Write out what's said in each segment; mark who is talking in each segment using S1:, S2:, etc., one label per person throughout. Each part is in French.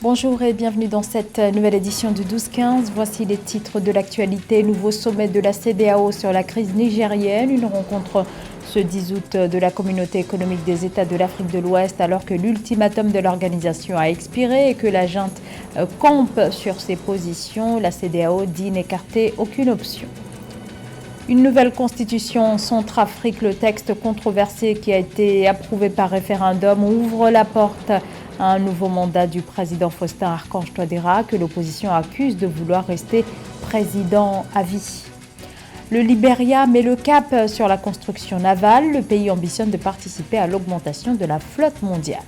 S1: Bonjour et bienvenue dans cette nouvelle édition du 12-15. Voici les titres de l'actualité. Nouveau sommet de la CEDEAO sur la crise nigérienne. Une rencontre ce 10 août de la Communauté économique des États de l'Afrique de l'Ouest alors que l'ultimatum de l'organisation a expiré et que la junte campe sur ses positions. La CEDEAO dit n'écarter aucune option. Une nouvelle constitution Centrafrique, le texte controversé qui a été approuvé par référendum, ouvre la porte à un nouveau mandat du président Faustin Archange Touadéra que l'opposition accuse de vouloir rester président à vie. Le Libéria met le cap sur la construction navale. Le pays ambitionne de participer à l'augmentation de la flotte mondiale.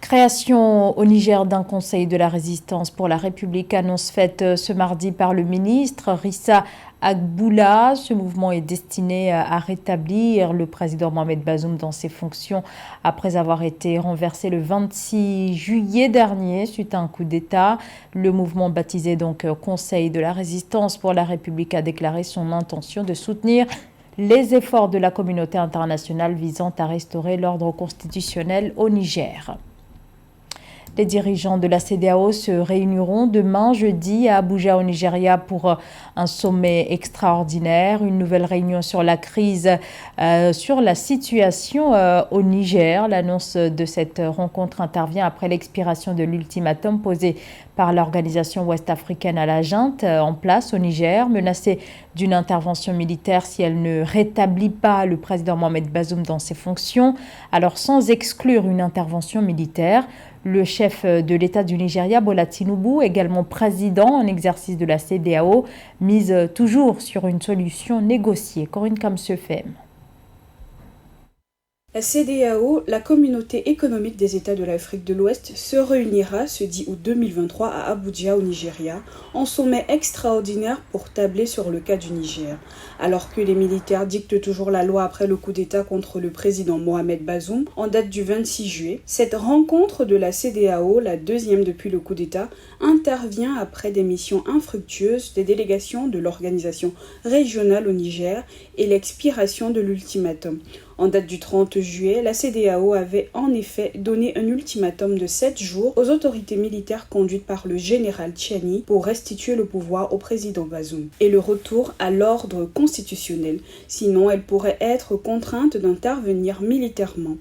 S1: Création au Niger d'un conseil de la résistance pour la République, annonce faite ce mardi par le ministre Rissa Agboula. Ce mouvement est destiné à rétablir le président Mohamed Bazoum dans ses fonctions après avoir été renversé le 26 juillet dernier suite à un coup d'État. Le mouvement baptisé donc Conseil de la résistance pour la République a déclaré son intention de soutenir les efforts de la communauté internationale visant à restaurer l'ordre constitutionnel au Niger. Les dirigeants de la CEDEAO se réuniront demain jeudi à Abuja au Nigeria pour un sommet extraordinaire. Une nouvelle réunion sur la crise, sur la situation au Niger. L'annonce de cette rencontre intervient après l'expiration de l'ultimatum posé par l'organisation ouest-africaine à la junte en place au Niger, menacée d'une intervention militaire si elle ne rétablit pas le président Mohamed Bazoum dans ses fonctions. Alors sans exclure une intervention militaire, le chef de l'État du Nigeria, Bola Tinubu, également président en exercice de la CEDEAO, mise toujours sur une solution négociée. Corinne Kamsefem.
S2: La CEDEAO, la Communauté économique des États de l'Afrique de l'Ouest, se réunira ce 10 août 2023 à Abuja au Nigeria, en sommet extraordinaire pour tabler sur le cas du Niger. Alors que les militaires dictent toujours la loi après le coup d'État contre le président Mohamed Bazoum, en date du 26 juillet, cette rencontre de la CEDEAO, la deuxième depuis le coup d'État, intervient après des missions infructueuses des délégations de l'organisation régionale au Niger et l'expiration de l'ultimatum. En date du 30 juillet, la CEDEAO avait en effet donné un ultimatum de 7 jours aux autorités militaires conduites par le général Tchiani pour restituer le pouvoir au président Bazoum et le retour à l'ordre constitutionnel. Sinon, elle pourrait être contrainte d'intervenir militairement.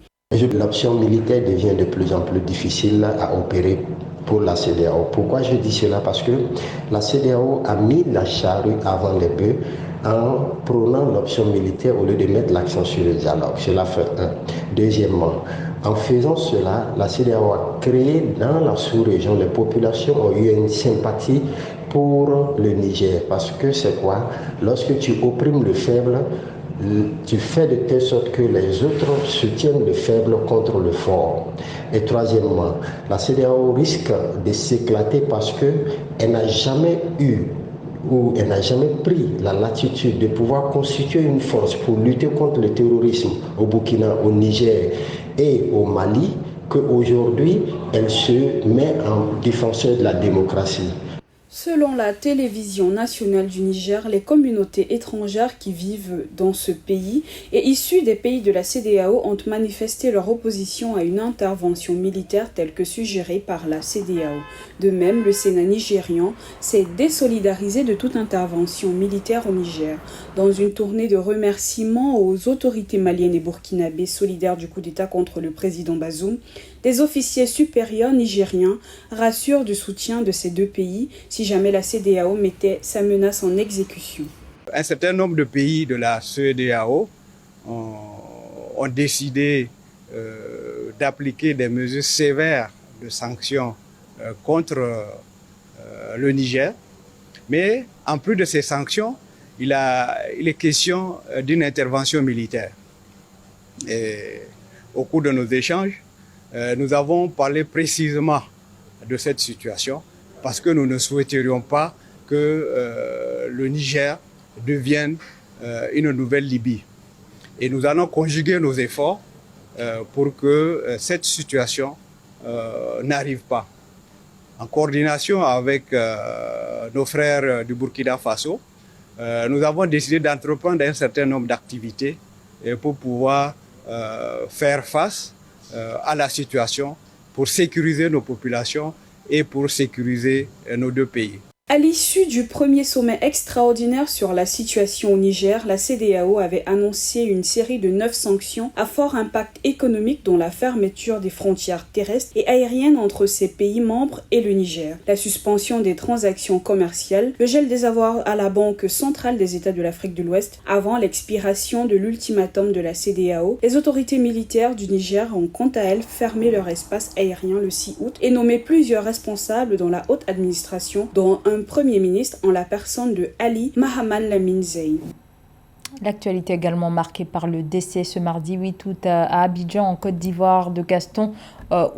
S3: L'option militaire devient de plus en plus difficile à opérer pour la CEDEAO. Pourquoi je dis cela? Parce que la CEDEAO a mis la charrue avant les bœufs en prônant l'option militaire au lieu de mettre l'accent sur le dialogue. Cela fait un. Deuxièmement, en faisant cela, la CEDEAO a créé dans la sous-région, les populations ont eu une sympathie pour le Niger. Parce que c'est quoi? Lorsque tu opprimes le faible, tu fais de telle sorte que les autres soutiennent le faible contre le fort. Et troisièmement, la CEDEAO risque de s'éclater parce qu'elle n'a jamais eu ou elle n'a jamais pris la latitude de pouvoir constituer une force pour lutter contre le terrorisme au Burkina, au Niger et au Mali, qu'aujourd'hui elle se met en défenseur de la démocratie.
S2: Selon la télévision nationale du Niger, les communautés étrangères qui vivent dans ce pays et issues des pays de la CEDEAO ont manifesté leur opposition à une intervention militaire telle que suggérée par la CEDEAO. De même, le Sénat nigérian s'est désolidarisé de toute intervention militaire au Niger. Dans une tournée de remerciements aux autorités maliennes et burkinabées solidaires du coup d'État contre le président Bazoum, des officiers supérieurs nigériens rassurent du soutien de ces deux pays si jamais la CEDEAO mettait sa menace en exécution.
S4: Un certain nombre de pays de la CEDEAO ont décidé d'appliquer des mesures sévères de sanctions contre le Niger. Mais en plus de ces sanctions, il est question d'une intervention militaire. Et au cours de nos échanges, nous avons parlé précisément de cette situation parce que nous ne souhaiterions pas que le Niger devienne une nouvelle Libye. Et nous allons conjuguer nos efforts pour que cette situation n'arrive pas. En coordination avec nos frères du Burkina Faso, nous avons décidé d'entreprendre un certain nombre d'activités pour pouvoir faire face à la situation pour sécuriser nos populations et pour sécuriser nos deux pays.
S2: À l'issue du premier sommet extraordinaire sur la situation au Niger, la CEDEAO avait annoncé une série de 9 sanctions à fort impact économique, dont la fermeture des frontières terrestres et aériennes entre ses pays membres et le Niger, la suspension des transactions commerciales, le gel des avoirs à la Banque centrale des États de l'Afrique de l'Ouest avant l'expiration de l'ultimatum de la CEDEAO. Les autorités militaires du Niger ont quant à elles fermé leur espace aérien le 6 août et nommé plusieurs responsables dans la haute administration, dont un Premier ministre en la personne de Ali Mahaman Lamine Zeyn.
S1: L'actualité également marquée par le décès ce mardi 8 août à Abidjan, en Côte d'Ivoire, de Gaston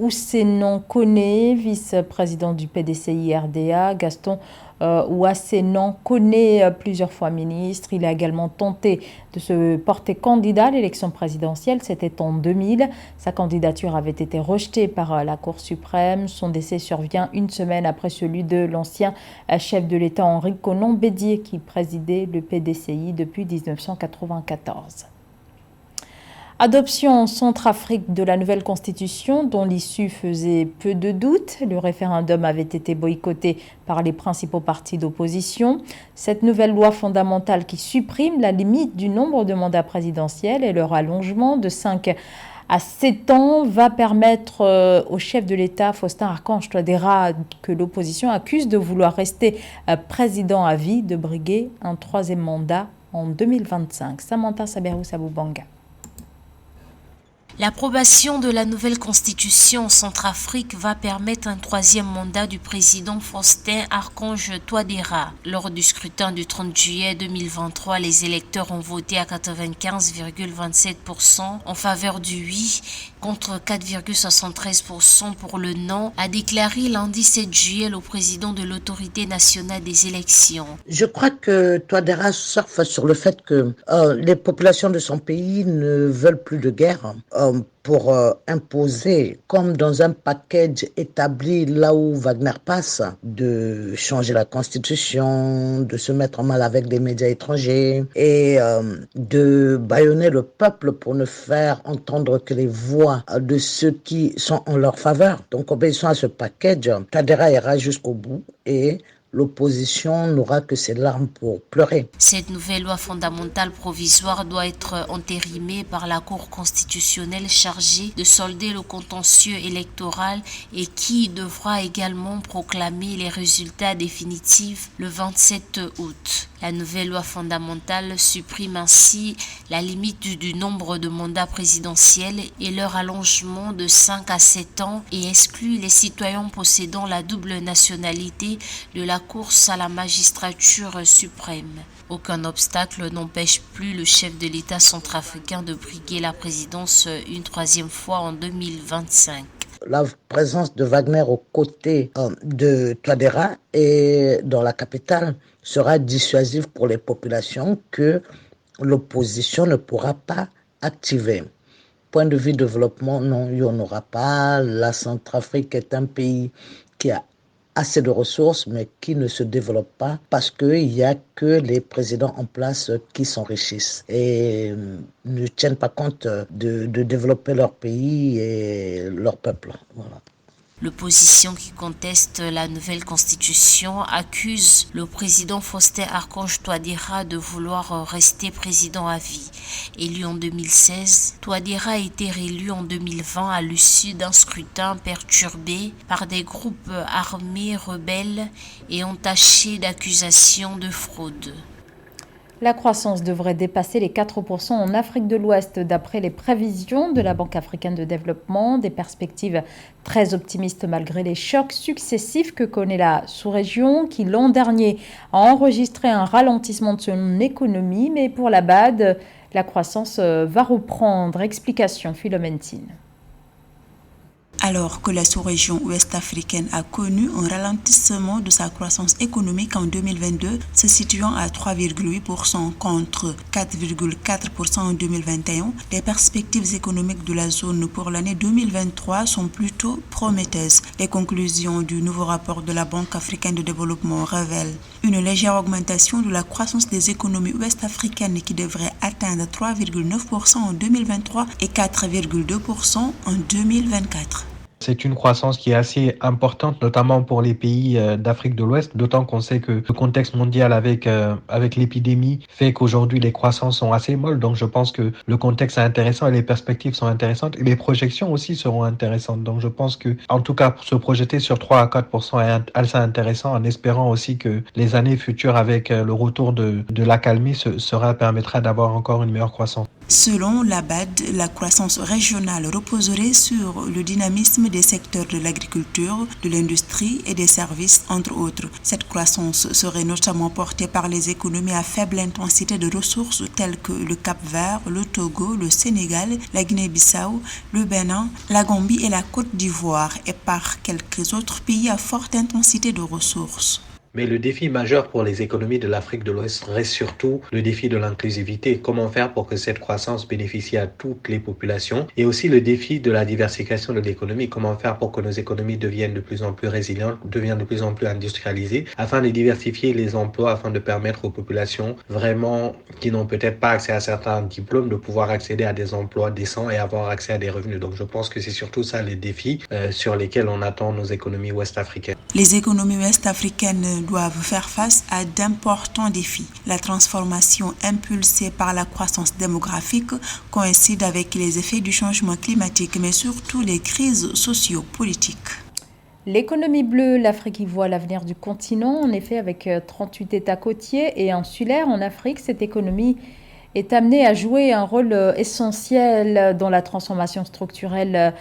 S1: Ousénon Koné, vice-président du PDCI-RDA. Gaston Ousénon Koné, plusieurs fois ministre. Il a également tenté de se porter candidat à l'élection présidentielle. C'était en 2000. Sa candidature avait été rejetée par la Cour suprême. Son décès survient une semaine après celui de l'ancien chef de l'État Henri Konan Bédié, qui présidait le PDCI depuis 1994. Adoption en Centrafrique de la nouvelle constitution dont l'issue faisait peu de doute. Le référendum avait été boycotté par les principaux partis d'opposition. Cette nouvelle loi fondamentale qui supprime la limite du nombre de mandats présidentiels et leur allongement de 5 à 7 ans va permettre au chef de l'État, Faustin Archange Touadéra, que l'opposition accuse de vouloir rester président à vie, de briguer un 3e mandat en 2025. Samantha Saberou-Saboubanga.
S5: L'approbation de la nouvelle constitution en Centrafrique va permettre un 3e mandat du président Faustin Archange Touadéra. Lors du scrutin du 30 juillet 2023, les électeurs ont voté à 95,27% en faveur du oui, contre 4,73% pour le non, a déclaré lundi 7 juillet le président de l'autorité nationale des élections.
S6: Je crois que Touadéra surfe sur le fait que les populations de son pays ne veulent plus de guerre. Pour imposer, comme dans un package établi là où Wagner passe, de changer la constitution, de se mettre en mal avec des médias étrangers et de bâillonner le peuple pour ne faire entendre que les voix de ceux qui sont en leur faveur. Donc, obéissant à ce package, Touadéra ira jusqu'au bout et l'opposition n'aura que ses larmes pour pleurer.
S5: Cette nouvelle loi fondamentale provisoire doit être entérinée par la Cour constitutionnelle chargée de solder le contentieux électoral et qui devra également proclamer les résultats définitifs le 27 août. La nouvelle loi fondamentale supprime ainsi la limite du nombre de mandats présidentiels et leur allongement de 5 à 7 ans et exclut les citoyens possédant la double nationalité de la course à la magistrature suprême. Aucun obstacle n'empêche plus le chef de l'État centrafricain de briguer la présidence une 3e fois en 2025.
S6: La présence de Wagner aux côtés de Touadéra et dans la capitale sera dissuasive pour les populations que l'opposition ne pourra pas activer. Point de vue développement, non, il n'y en aura pas. La Centrafrique est un pays qui a assez de ressources, mais qui ne se développe pas parce qu'il n'y a que les présidents en place qui s'enrichissent et ne tiennent pas compte de développer leur pays et leur peuple. Voilà.
S5: L'opposition qui conteste la nouvelle constitution accuse le président Faustin Archange Touadéra de vouloir rester président à vie. Élu en 2016, Touadéra a été réélu en 2020 à l'issue d'un scrutin perturbé par des groupes armés rebelles et entachés d'accusations de fraude.
S1: La croissance devrait dépasser les 4% en Afrique de l'Ouest d'après les prévisions de la Banque africaine de développement, des perspectives très optimistes malgré les chocs successifs que connaît la sous-région qui l'an dernier a enregistré un ralentissement de son économie, mais pour la BAD, la croissance va reprendre. Explication Philomène Tine.
S7: Alors que la sous-région ouest-africaine a connu un ralentissement de sa croissance économique en 2022, se situant à 3,8% contre 4,4% en 2021, les perspectives économiques de la zone pour l'année 2023 sont plutôt prometteuses. Les conclusions du nouveau rapport de la Banque africaine de développement révèlent une légère augmentation de la croissance des économies ouest-africaines qui devrait atteindre 3,9% en 2023 et 4,2% en 2024.
S8: C'est une croissance qui est assez importante, notamment pour les pays d'Afrique de l'Ouest, d'autant qu'on sait que le contexte mondial avec l'épidémie fait qu'aujourd'hui les croissances sont assez molles. Donc je pense que le contexte est intéressant et les perspectives sont intéressantes et les projections aussi seront intéressantes. Donc je pense que, en tout cas, pour se projeter sur 3 à 4% est assez intéressant, en espérant aussi que les années futures avec le retour de la calmie permettra d'avoir encore une meilleure croissance.
S7: Selon l'ABAD, la croissance régionale reposerait sur le dynamisme des secteurs de l'agriculture, de l'industrie et des services, entre autres. Cette croissance serait notamment portée par les économies à faible intensité de ressources telles que le Cap-Vert, le Togo, le Sénégal, la Guinée-Bissau, le Bénin, la Gambie et la Côte d'Ivoire, et par quelques autres pays à forte intensité de ressources.
S8: Mais le défi majeur pour les économies de l'Afrique de l'Ouest reste surtout le défi de l'inclusivité. Comment faire pour que cette croissance bénéficie à toutes les populations, et aussi le défi de la diversification de l'économie. Comment faire pour que nos économies deviennent de plus en plus résilientes, deviennent de plus en plus industrialisées, afin de diversifier les emplois, afin de permettre aux populations vraiment qui n'ont peut-être pas accès à certains diplômes de pouvoir accéder à des emplois décents et avoir accès à des revenus. Donc je pense que c'est surtout ça les défis sur lesquels on attend nos économies ouest-africaines.
S7: Les économies ouest-africaines doivent faire face à d'importants défis. La transformation impulsée par la croissance démographique coïncide avec les effets du changement climatique, mais surtout les crises socio-politiques.
S1: L'économie bleue, l'Afrique y voit l'avenir du continent. En effet, avec 38 États côtiers et insulaires en Afrique, cette économie est amenée à jouer un rôle essentiel dans la transformation structurelle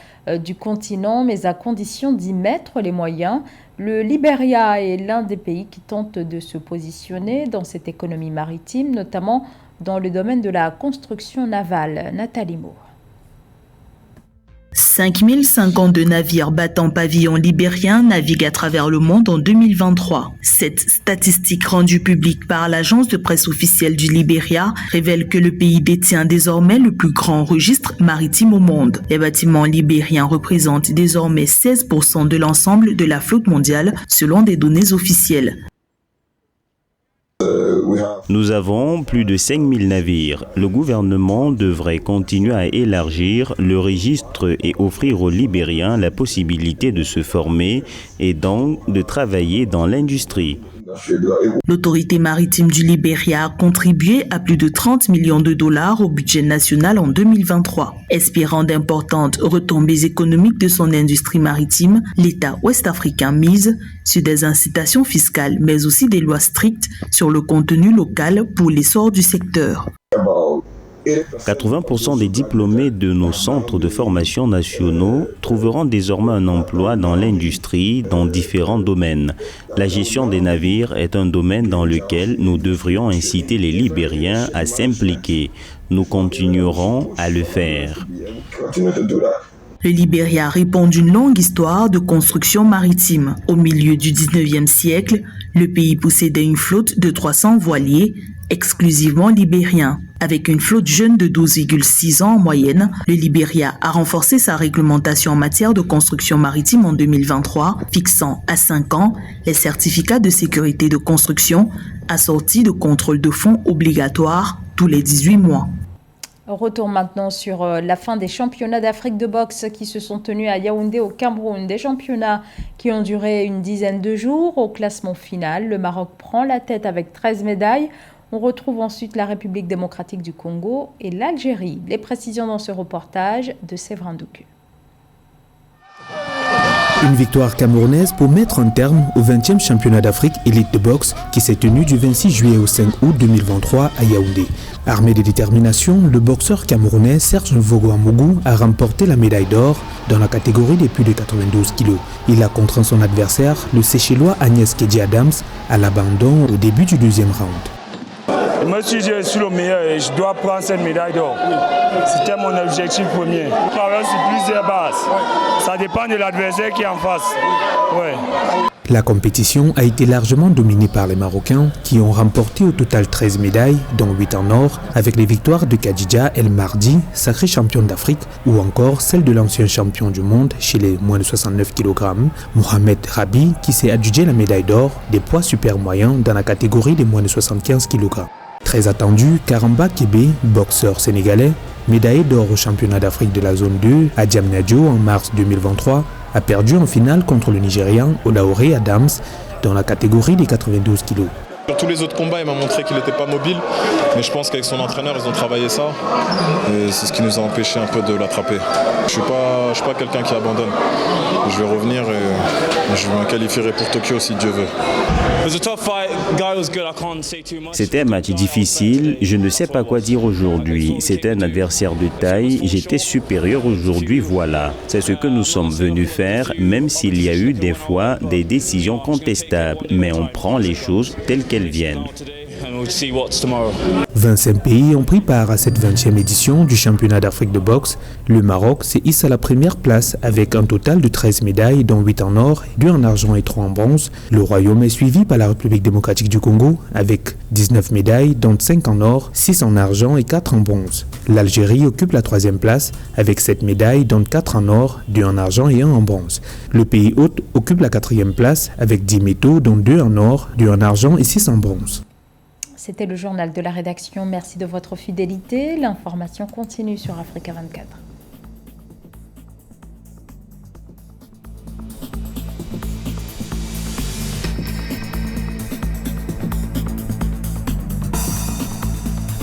S1: du continent, mais à condition d'y mettre les moyens. Le Libéria est l'un des pays qui tente de se positionner dans cette économie maritime, notamment dans le domaine de la construction navale. Nathalie Moore.
S9: 5052 navires battant pavillon libérien naviguent à travers le monde en 2023. Cette statistique rendue publique par l'agence de presse officielle du Libéria révèle que le pays détient désormais le plus grand registre maritime au monde. Les bâtiments libériens représentent désormais 16% de l'ensemble de la flotte mondiale selon des données officielles.
S10: Nous avons plus de 5000 navires. Le gouvernement devrait continuer à élargir le registre et offrir aux Libériens la possibilité de se former et donc de travailler dans l'industrie.
S9: L'autorité maritime du Libéria a contribué à plus de 30 millions de dollars au budget national en 2023. Espérant d'importantes retombées économiques de son industrie maritime, l'État ouest-africain mise sur des incitations fiscales, mais aussi des lois strictes sur le contenu local pour l'essor du secteur.
S10: 80% des diplômés de nos centres de formation nationaux trouveront désormais un emploi dans l'industrie dans différents domaines. La gestion des navires est un domaine dans lequel nous devrions inciter les Libériens à s'impliquer. Nous continuerons à le faire.
S9: Le Libéria répond d'une longue histoire de construction maritime. Au milieu du 19e siècle, le pays possédait une flotte de 300 voiliers, exclusivement libériens. Avec une flotte jeune de 12,6 ans en moyenne, le Libéria a renforcé sa réglementation en matière de construction maritime en 2023, fixant à 5 ans les certificats de sécurité de construction assortis de contrôles de fonds obligatoires tous les 18 mois.
S1: Retour maintenant sur la fin des championnats d'Afrique de boxe qui se sont tenus à Yaoundé au Cameroun. Des championnats qui ont duré une dizaine de jours. Au classement final, le Maroc prend la tête avec 13 médailles. On retrouve ensuite la République démocratique du Congo et l'Algérie. Les précisions dans ce reportage de Séverin Doucu.
S11: Une victoire camerounaise pour mettre un terme au 20e championnat d'Afrique élite de boxe qui s'est tenu du 26 juillet au 5 août 2023 à Yaoundé. Armé de détermination, le boxeur camerounais Serge Mvogo a remporté la médaille d'or dans la catégorie des plus de 92 kg. Il a contraint son adversaire, le Seychellois Agnès Kedji Adams, à l'abandon au début du deuxième round.
S12: Monsieur, je suis le meilleur et je dois prendre cette médaille d'or. C'était mon objectif premier. Je travaille sur plusieurs bases. Ça dépend de l'adversaire qui est en face. Ouais.
S11: La compétition a été largement dominée par les Marocains qui ont remporté au total 13 médailles, dont 8 en or, avec les victoires de Khadija El Mardi, sacrée championne d'Afrique, ou encore celle de l'ancien champion du monde chez les moins de 69 kg, Mohamed Rabi, qui s'est adjugé la médaille d'or des poids super moyens dans la catégorie des moins de 75 kg. Très attendu, Karamba Kébé, boxeur sénégalais, médaillé d'or au championnat d'Afrique de la zone 2 à Diamniadio en mars 2023, a perdu en finale contre le Nigérian Olaore Adams dans la catégorie des 92 kg.
S13: Sur tous les autres combats, il m'a montré qu'il n'était pas mobile, mais je pense qu'avec son entraîneur, ils ont travaillé ça, et c'est ce qui nous a empêché un peu de l'attraper. Je suis pas quelqu'un qui abandonne. Je vais revenir et je me qualifierai pour Tokyo si Dieu veut.
S10: C'était un match difficile, je ne sais pas quoi dire aujourd'hui. C'était un adversaire de taille, j'étais supérieur aujourd'hui, voilà. C'est ce que nous sommes venus faire, même s'il y a eu des fois des décisions contestables, mais on prend les choses telles qu'elles viennent.
S11: 25 pays ont pris part à cette 20e édition du championnat d'Afrique de boxe. Le Maroc se hisse à la première place avec un total de 13 médailles, dont 8 en or, 2 en argent et 3 en bronze. Le Royaume est suivi par la République démocratique du Congo avec 19 médailles, dont 5 en or, 6 en argent et 4 en bronze. L'Algérie occupe la 3e place avec 7 médailles, dont 4 en or, 2 en argent et 1 en bronze. Le pays hôte occupe la 4e place avec 10 métaux, dont 2 en or, 2 en argent et 6 en bronze.
S1: C'était le journal de la rédaction. Merci de votre fidélité. L'information continue sur Africa 24.